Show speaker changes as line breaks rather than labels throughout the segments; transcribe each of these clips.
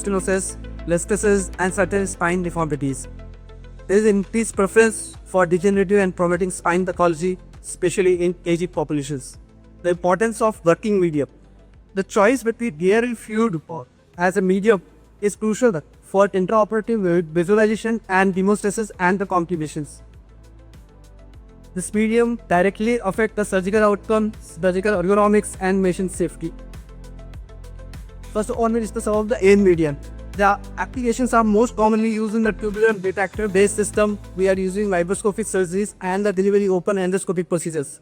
stenosis, listhesis, and certain spine deformities. There is increased preference for degenerative and promoting spine pathology, especially in aged populations. The importance of working medium. The choice between air and fluid as a medium is crucial for intraoperative visualization and hemostasis and the complications. This medium directly affects the surgical outcomes, surgical ergonomics, and patient safety. First of all, we discuss some of the air medium. The applications are most commonly used in the tubular detector-based system. We are using laparoscopic surgeries and the delivery open endoscopic procedures.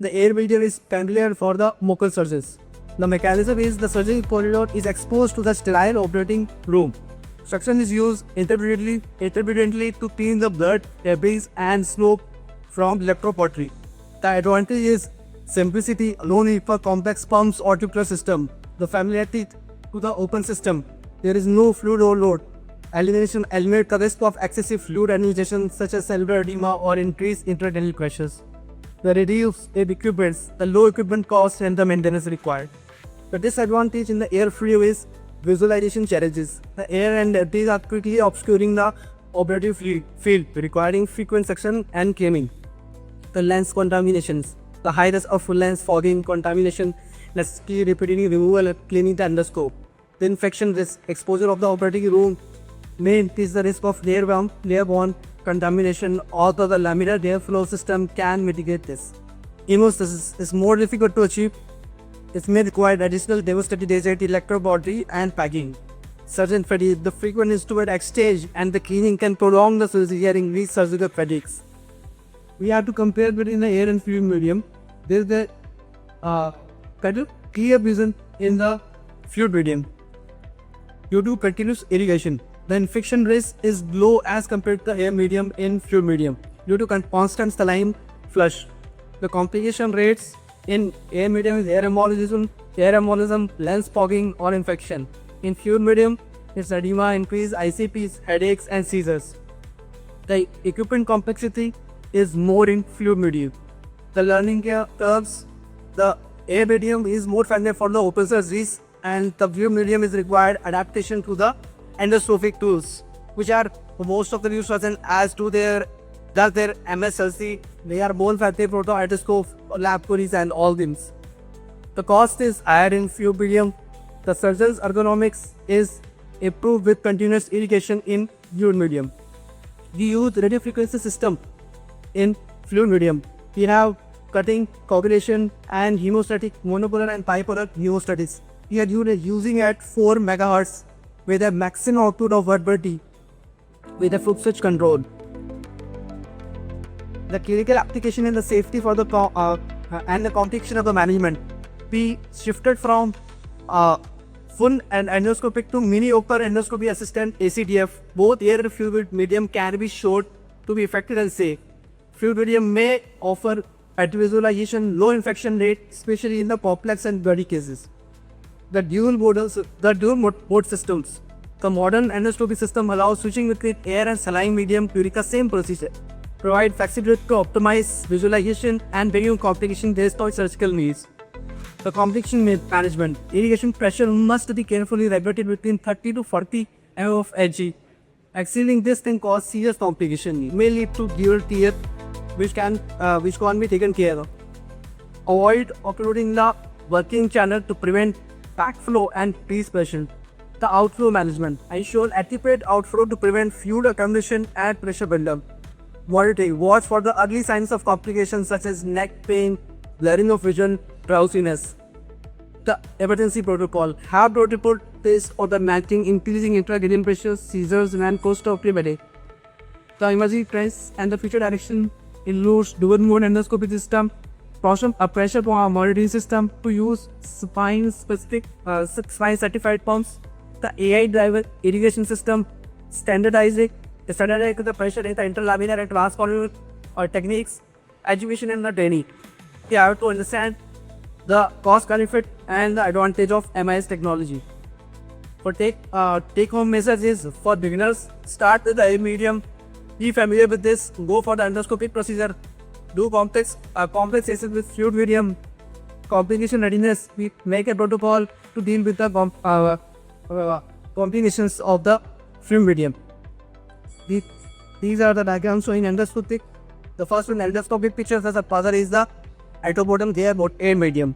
The air medium is familiar for the local surgeons. The mechanism is the surgical corridor is exposed to the sterile operating room. Suction is used intermittently to clean the blood, debris, and smoke from electropottery. The advantage is simplicity, no need for complex pumps or tubular system. The familiarity to the open system. There is no fluid overload. Eliminates the risk of excessive fluid administration such as cellular edema or increased intradental pressures. The reduced equipment, the low equipment cost and the maintenance required. The disadvantage in the air fluid is visualization challenges. The air and debris are quickly obscuring the operative field, requiring frequent suction and cleaning. The lens contaminations. The high risk of full lens fogging, contamination, necessity repeatedly removal and cleaning the endoscope. The infection risk, exposure of the operating room may increase the risk of airborne contamination, although the laminar airflow system can mitigate this. Hemostasis is more difficult to achieve. It may require additional devastated agent, electrobody and packing. Surgeon fatigue, the frequent instrument exchange and the cleaning can prolong the surgery and increase surgical fatigues. We have to compare between the air and fluid medium. There is a clear reason in the fluid medium. Due to continuous irrigation, the infection risk is low as compared to the air medium in fluid medium due to constant saline flush. The complication rates in air medium is air embolism, lens fogging or infection. In fluid medium, it's edema, increased ICPs, headaches and seizures. The equipment complexity is more in fluid medium. The learning curves, the air medium is more familiar for the open surgeries and the fluid medium is required adaptation to the endoscopic tools, which are most of the neurosurgeons as to their MSLC. They are bone fatty proto endoscope, lab queries and all things. The cost is higher in fluid medium. The surgeon's ergonomics is improved with continuous irrigation in fluid medium. We use radio frequency system in fluid medium. We have cutting, coagulation and hemostatic, monopolar and bipolar hemostasis. We are using at 4 MHz with a maximum output of vertibility with a flip switch control. The clinical application and the safety for the and the complication of the management. We shifted from full and endoscopic to mini open endoscopy assistant ACDF. Both air and fluid medium can be shown to be effective and safe. Fluid medium may offer at visualization low infection rate, especially in the complex and bloody cases. The dual mode systems. The modern endoscopy system allows switching between air and saline medium during the same procedure, provide flexibility to optimize visualization and bring complication based on surgical needs. The complication management. Irrigation pressure must be carefully regulated between 30 to 40 mm of Hg. Exceeding this can cause serious complication. It may lead to dual tear, which can't be taken care of. Avoid occluding the working channel to prevent backflow and increase pressure. The outflow management. Ensure adequate outflow to prevent fluid accumulation and pressure buildup. Monitoring. Watch for the early signs of complications such as neck pain, blurring of vision, drowsiness. The emergency protocol. Have protocol test or the matching increasing intracranial pressure, seizures and post-operative. The emergency trends and the future direction includes dual mode endoscopy system, pressure monitoring system to use spine certified pumps, the AI driver irrigation system, standardizing the pressure in the interlaminar and transcondylar techniques, education and the training. You have to understand the cost benefit and the advantage of MIS technology. For take home message is for beginners, start with the air medium, be familiar with this, go for the endoscopic procedure, do complex cases with fluid medium, complication readiness, we make a protocol to deal with the combinations of the film medium. These are the diagrams showing endoscopic. The first one endoscopic pictures as a puzzle is the itopotum there about air medium.